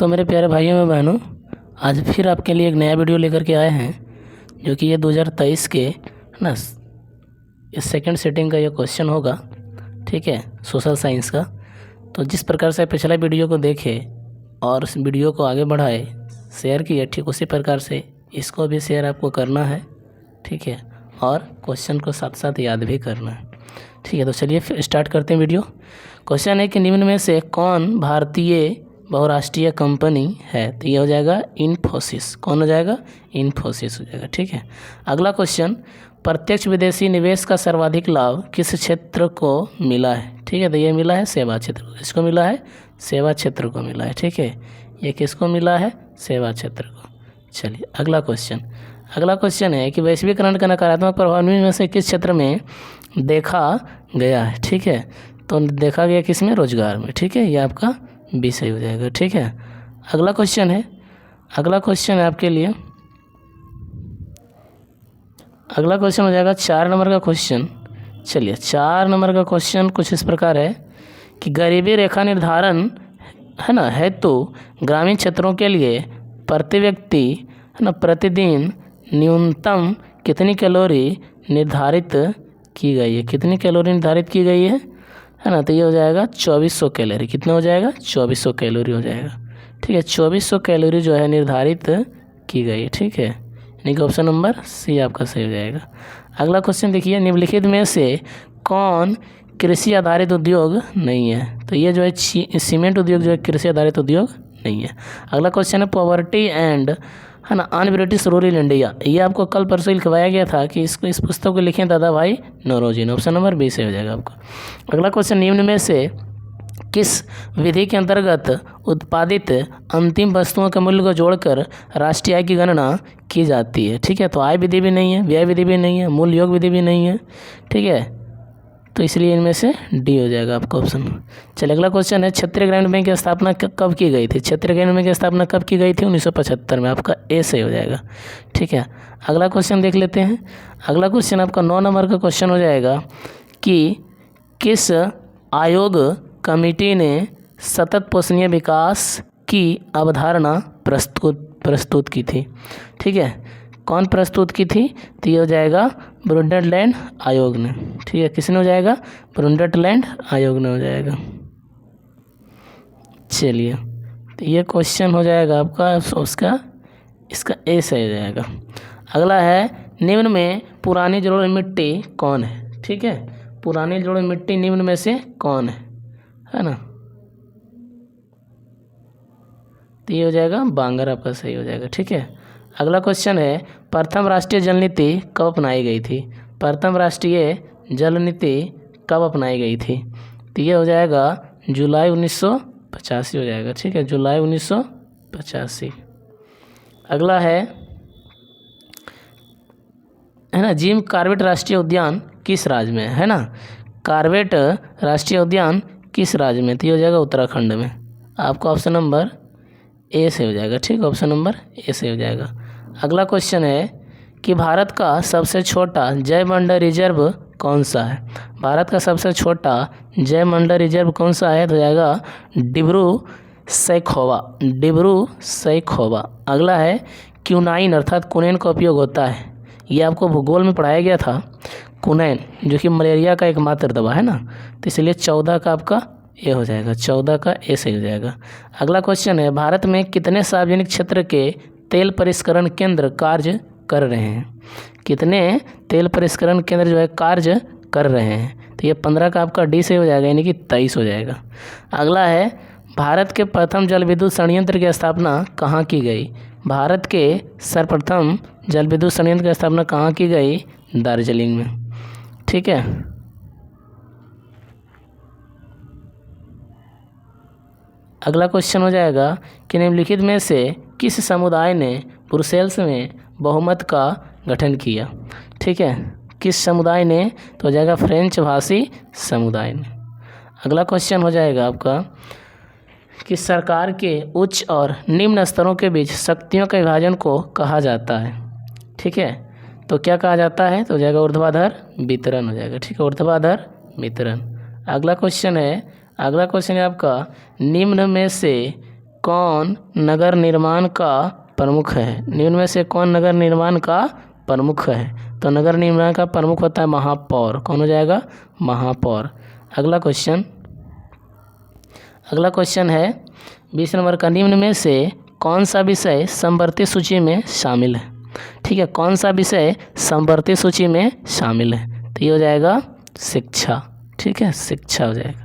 तो मेरे प्यारे भाइयों और बहनों, आज फिर आपके लिए एक नया वीडियो लेकर के आए हैं, जो कि ये 2023 के ना इस सेकंड सेटिंग का ये क्वेश्चन होगा। ठीक है, सोशल साइंस का। तो जिस प्रकार से पिछला वीडियो को देखे और उस वीडियो को आगे बढ़ाए, शेयर किए, ठीक उसी प्रकार से इसको भी शेयर आपको करना है। ठीक है, और क्वेश्चन को साथ साथ याद भी करना है। ठीक है, तो चलिए फिर स्टार्ट करते हैं वीडियो। क्वेश्चन है कि निम्न में से कौन भारतीय बहुराष्ट्रीय कंपनी है? तो ये हो जाएगा इन्फोसिस। कौन हो जाएगा? इन्फोसिस हो जाएगा। ठीक है, अगला क्वेश्चन, प्रत्यक्ष विदेशी निवेश का सर्वाधिक लाभ किस क्षेत्र को मिला है? ठीक है, तो ये मिला है सेवा क्षेत्र को। किसको मिला है? सेवा क्षेत्र को मिला है। ठीक है, ये किसको मिला है? सेवा क्षेत्र को। चलिए अगला क्वेश्चन है कि वैश्वीकरण का नकारात्मक प्रभाव में से किस क्षेत्र में देखा गया है? ठीक है, तो देखा गया किस में? रोजगार में। ठीक है, ये आपका बी सही हो जाएगा। ठीक है, अगला क्वेश्चन है आपके लिए, अगला क्वेश्चन हो जाएगा 4 नंबर का क्वेश्चन। चलिए 4 नंबर का क्वेश्चन कुछ इस प्रकार है कि गरीबी रेखा निर्धारण है ना हेतु ग्रामीण क्षेत्रों के लिए प्रति व्यक्ति है ना प्रतिदिन न्यूनतम कितनी कैलोरी निर्धारित की गई है? कितनी कैलोरी निर्धारित की गई है ना? तो ये हो जाएगा 2400 कैलोरी। कितना हो जाएगा? 2400 कैलोरी हो जाएगा। ठीक है, 2400 कैलोरी जो है निर्धारित की गई है। ठीक है, यानी कि ऑप्शन नंबर सी आपका सही हो जाएगा। अगला क्वेश्चन देखिए, निम्नलिखित में से कौन कृषि आधारित उद्योग नहीं है? तो ये जो है सीमेंट उद्योग जो है कृषि आधारित उद्योग नहीं है। अगला क्वेश्चन है पॉवर्टी एंड है ना अन ब्रिटिश रूरल इंडिया। ये आपको कल परसों लिखवाया गया था कि इसको इस पुस्तक को लिखें दादा भाई नौरोजी ने। ऑप्शन नंबर बी से हो जाएगा आपका। अगला क्वेश्चन, निम्न में से किस विधि के अंतर्गत उत्पादित अंतिम वस्तुओं के मूल्य को जोड़कर राष्ट्रीय आय की गणना की जाती है? ठीक है, तो आय विधि भी नहीं है, व्यय विधि भी नहीं है, मूल्य योग विधि भी नहीं है। ठीक है, तो इसलिए इनमें से डी हो जाएगा आपका ऑप्शन। चलिए अगला क्वेश्चन है, क्षेत्रीय ग्रामीण बैंक की स्थापना कब की गई थी? क्षेत्रीय ग्रामीण बैंक की स्थापना कब की गई थी? 1975 में। आपका ए सही हो जाएगा। ठीक है, अगला क्वेश्चन देख लेते हैं। अगला क्वेश्चन आपका 9 नंबर का क्वेश्चन हो जाएगा कि किस आयोग कमेटी ने सतत पोषणीय विकास की अवधारणा प्रस्तुत की थी? ठीक है, कौन प्रस्तुत की थी? तो ये हो जाएगा ब्रुंडटलैंड आयोग ने। ठीक है, किसने हो जाएगा? ब्रुंडटलैंड आयोग ने हो जाएगा। चलिए, तो ये क्वेश्चन हो जाएगा आपका इसका ए सही हो जाएगा। अगला है, निम्न में पुरानी जलोढ़ मिट्टी कौन है? ठीक है, पुरानी जलोढ़ मिट्टी निम्न में से कौन है ना? तो ये हो जाएगा बांगर आपका सही हो जाएगा। ठीक है, अगला क्वेश्चन है, प्रथम राष्ट्रीय जल नीति कब अपनाई गई थी? प्रथम राष्ट्रीय जल नीति कब अपनाई गई थी? तो ये हो जाएगा जुलाई 1985 हो जाएगा। ठीक है, जुलाई 1985। अगला है ना जिम कॉर्बेट राष्ट्रीय उद्यान किस राज्य में है ना? कॉर्बेट राष्ट्रीय उद्यान किस राज्य में? तो ये हो जाएगा उत्तराखंड में। आपका ऑप्शन नंबर ए से हो जाएगा। ठीक है, ऑप्शन नंबर ए से हो जाएगा। अगला क्वेश्चन है कि भारत का सबसे छोटा जैवमंडल रिजर्व कौन सा है? भारत का सबसे छोटा जैवमंडल रिजर्व कौन सा है? तो जाएगा डिब्रू सैखोवा। अगला है, क्यूनाइन अर्थात कुनैन का उपयोग होता है। ये आपको भूगोल में पढ़ाया गया था। कुनैन जो कि मलेरिया का एकमात्र दवा है ना, तो इसलिए 14 का आपका ए हो जाएगा। 14 का ए सही हो जाएगा। अगला क्वेश्चन है, भारत में कितने सार्वजनिक क्षेत्र के तेल परिष्करण केंद्र कार्य कर रहे हैं? कितने तेल परिष्करण केंद्र जो है कार्य कर रहे हैं? तो ये 15 का आपका डी से हो जाएगा, यानी कि 23 हो जाएगा। अगला है, भारत के प्रथम जल विद्युत संयंत्र की स्थापना कहाँ की गई? भारत के सर्वप्रथम जल विद्युत संयंत्र की स्थापना कहाँ की गई? दार्जिलिंग में। ठीक है, अगला क्वेश्चन हो जाएगा कि निम्नलिखित में से किस समुदाय ने ब्रुसेल्स में बहुमत का गठन किया? ठीक है, किस समुदाय ने? तो हो जाएगा फ्रेंच भाषी समुदाय ने। अगला क्वेश्चन हो जाएगा आपका कि सरकार के उच्च और निम्न स्तरों के बीच शक्तियों के विभाजन को कहा जाता है? ठीक है, तो क्या कहा जाता है? तो हो जाएगा ऊर्ध्वाधर वितरण हो जाएगा। ठीक है, ऊर्ध्वाधर वितरण। अगला क्वेश्चन है आपका, निम्न में से कौन नगर निर्माण का प्रमुख है? निम्न में से कौन नगर निर्माण का प्रमुख है? तो नगर निर्माण का प्रमुख होता है महापौर। कौन हो जाएगा? महापौर। अगला क्वेश्चन है 20 नंबर का, निम्न में से कौन सा विषय समवर्ती सूची में शामिल है? ठीक है, कौन सा विषय समवर्ती सूची में शामिल है? तो ये हो जाएगा शिक्षा। ठीक है, शिक्षा हो जाएगा।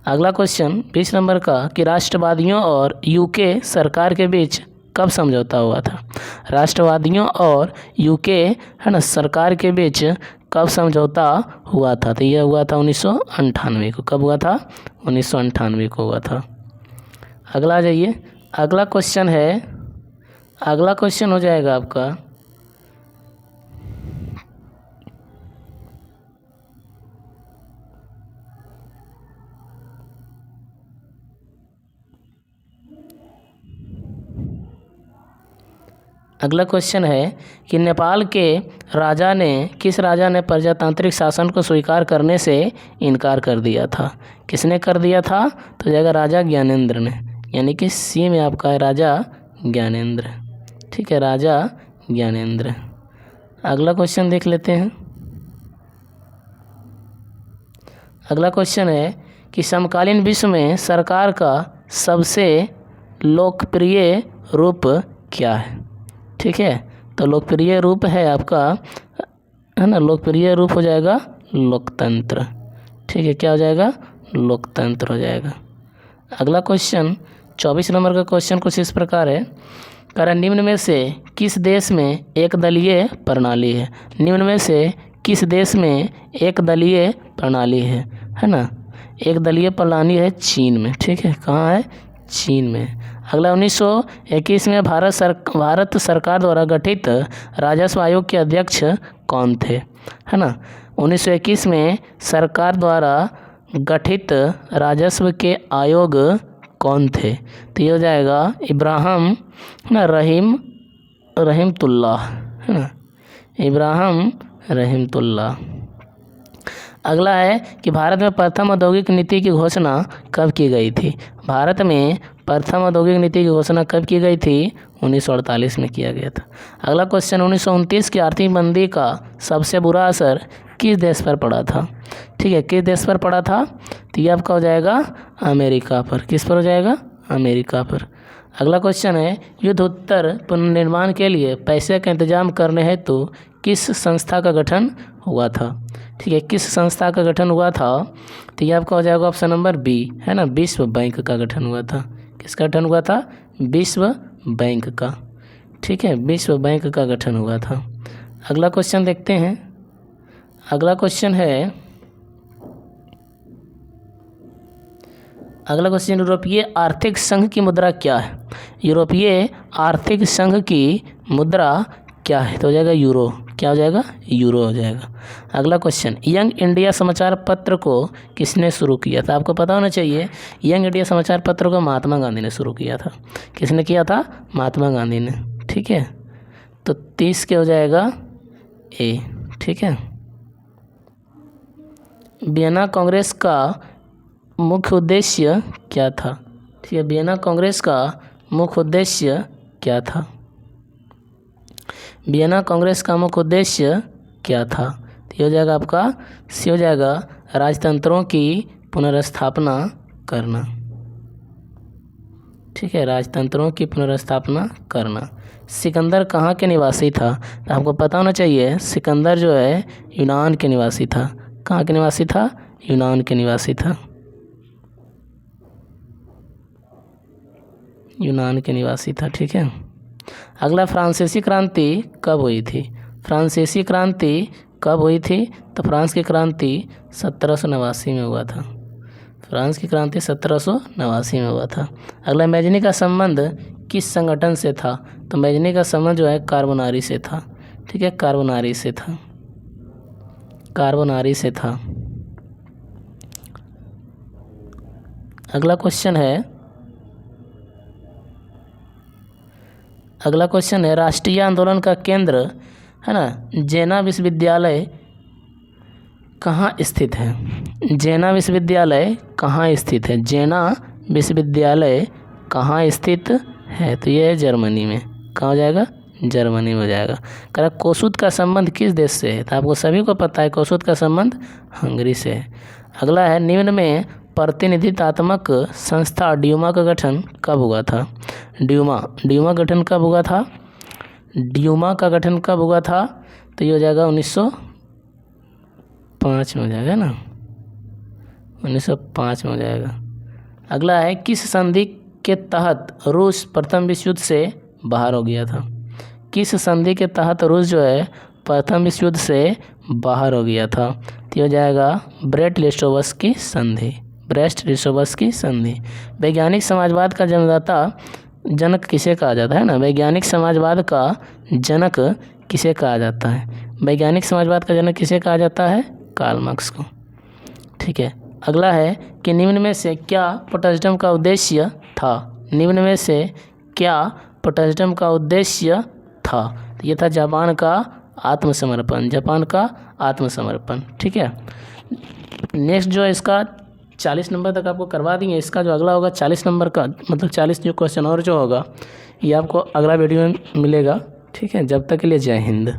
अगला क्वेश्चन 20 नंबर का, कि राष्ट्रवादियों और यूके सरकार के बीच कब समझौता हुआ था? राष्ट्रवादियों और यूके है ना सरकार के बीच कब समझौता हुआ था? तो यह हुआ था 1998 को। कब हुआ था? 1998 को हुआ था। अगला जाइए, अगला क्वेश्चन हो जाएगा आपका अगला क्वेश्चन है कि नेपाल के किस राजा ने प्रजातांत्रिक शासन को स्वीकार करने से इनकार कर दिया था? किसने कर दिया था? तो जाएगा राजा ज्ञानेंद्र ने, यानी कि सी में आपका है राजा ज्ञानेंद्र। ठीक है, राजा ज्ञानेंद्र। अगला क्वेश्चन देख लेते हैं। अगला क्वेश्चन है कि समकालीन विश्व में सरकार का सबसे लोकप्रिय रूप क्या है? ठीक है, तो लोकप्रिय रूप है आपका है ना, लोकप्रिय रूप हो जाएगा लोकतंत्र। ठीक है, क्या हो जाएगा? लोकतंत्र हो जाएगा। अगला क्वेश्चन 24 नंबर का क्वेश्चन कुछ इस प्रकार है, कारण निम्न में से किस देश में एक दलीय प्रणाली है? निम्न में से किस देश में एक दलीय प्रणाली है ना? एक दलीय प्रणाली है चीन में। ठीक है, कहाँ है? चीन में। अगला 1921 में भारत सरकार द्वारा गठित राजस्व आयोग के अध्यक्ष कौन थे? है ना, 1921 में सरकार द्वारा गठित राजस्व के आयोग कौन थे? तो ये हो जाएगा इब्राहिम रहीमतुल्लाह, है ना, इब्राहिम रहीमतुल्लाह। अगला है कि भारत में प्रथम औद्योगिक नीति की घोषणा कब की गई थी? भारत में प्रथम औद्योगिक नीति की घोषणा कब की गई थी? 1948 में किया गया था। अगला क्वेश्चन 1929 की आर्थिक मंदी का सबसे बुरा असर किस देश पर पड़ा था? ठीक है, किस देश पर पड़ा था? तो ये आपका हो जाएगा अमेरिका पर। किस पर हो जाएगा? अमेरिका पर। अगला क्वेश्चन है युद्धोत्तर पुनर्निर्माण के लिए पैसे का इंतजाम करने हेतु किस संस्था का गठन हुआ था? ठीक है, किस संस्था का गठन हुआ था? तो ये आपका हो जाएगा ऑप्शन नंबर बी, है ना, विश्व बैंक का गठन हुआ था। किसका गठन हुआ था? विश्व बैंक का। ठीक है, विश्व बैंक का गठन हुआ था। अगला क्वेश्चन देखते हैं। अगला क्वेश्चन यूरोपीय आर्थिक संघ की मुद्रा क्या है? यूरोपीय आर्थिक संघ की मुद्रा क्या है? तो हो जाएगा यूरो। क्या हो जाएगा? यूरो हो जाएगा। अगला क्वेश्चन, यंग इंडिया समाचार पत्र को किसने शुरू किया था? आपको पता होना चाहिए, यंग इंडिया समाचार पत्र को महात्मा गांधी ने शुरू किया था। किसने किया था? महात्मा गांधी ने। ठीक है, तो 30 के हो जाएगा ए। ठीक है, वियना कांग्रेस का मुख्य उद्देश्य क्या था? ठीक है, वियना कांग्रेस का मुख्य उद्देश्य क्या था? वियना कांग्रेस का मुख्य उद्देश्य क्या था? तो ये हो जाएगा आपका सी हो जाएगा राजतंत्रों की पुनर्स्थापना करना। ठीक है, राजतंत्रों की पुनर्स्थापना करना। सिकंदर कहाँ के निवासी था? तो आपको पता होना चाहिए, सिकंदर जो है यूनान के निवासी था। कहाँ के निवासी था? यूनान के निवासी था। यूनान के निवासी था। ठीक है, अगला फ्रांसीसी क्रांति कब हुई थी? फ्रांसीसी क्रांति कब हुई थी? तो फ्रांस की क्रांति 1789 में हुआ था। फ्रांस की क्रांति 1789 में हुआ था। अगला मैजनी का संबंध किस संगठन से था? तो मैजनी का संबंध जो है कार्बोनारी से था। ठीक है, कार्बोनारी से था। कार्बोनारी से था। अगला क्वेश्चन है राष्ट्रीय आंदोलन का केंद्र है ना जेना विश्वविद्यालय कहाँ स्थित है? जेना विश्वविद्यालय कहाँ स्थित है? जेना विश्वविद्यालय कहाँ स्थित है, तो ये है जर्मनी में। कहाँ हो जाएगा, जर्मनी में हो जाएगा। कह रहा कोसुत का संबंध किस देश से है, तो आपको सभी को पता है कोसुत का संबंध हंगरी से है। अगला है निम्न में प्रतिनिधित्वात्मक संस्था ड्यूमा का गठन कब हुआ था। ड्यूमा गठन कब हुआ था, ड्यूमा का गठन कब हुआ था, तो ये हो जाएगा 1905 में हो जाएगा ना, 1905 में हो जाएगा। अगला है किस संधि के तहत रूस प्रथम विश्व युद्ध से बाहर हो गया था। किस संधि के तहत रूस जो है प्रथम विश्व युद्ध से बाहर हो गया था, तो हो जाएगा ब्रेस्ट-लिस्टोवस्की संधि। ब्रेस्ट-लिस्टोवस्की संधि। वैज्ञानिक समाजवाद का जनक किसे कहा जाता है ना, वैज्ञानिक समाजवाद का जनक किसे कहा जाता है, वैज्ञानिक समाजवाद का जनक किसे कहा जाता है, कार्ल मार्क्स को। ठीक है। अगला है कि निम्न में से क्या पोटसडम का उद्देश्य था। निम्न में से क्या पोटसडम का उद्देश्य था, तो ये था जापान का आत्मसमर्पण, जापान का आत्मसमर्पण। ठीक है। नेक्स्ट जो है इसका 40 नंबर तक आपको करवा देंगे। इसका जो अगला होगा 40 नंबर का, मतलब 40 जो क्वेश्चन और जो होगा ये आपको अगला वीडियो में मिलेगा। ठीक है। जब तक के लिए जय हिंद।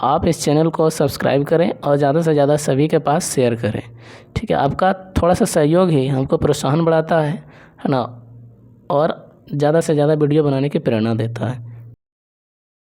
आप इस चैनल को सब्सक्राइब करें और ज़्यादा से ज़्यादा सभी के पास शेयर करें। ठीक है। आपका थोड़ा सा सहयोग ही हमको प्रोत्साहन बढ़ाता है ना, और ज़्यादा से ज़्यादा वीडियो बनाने की प्रेरणा देता है।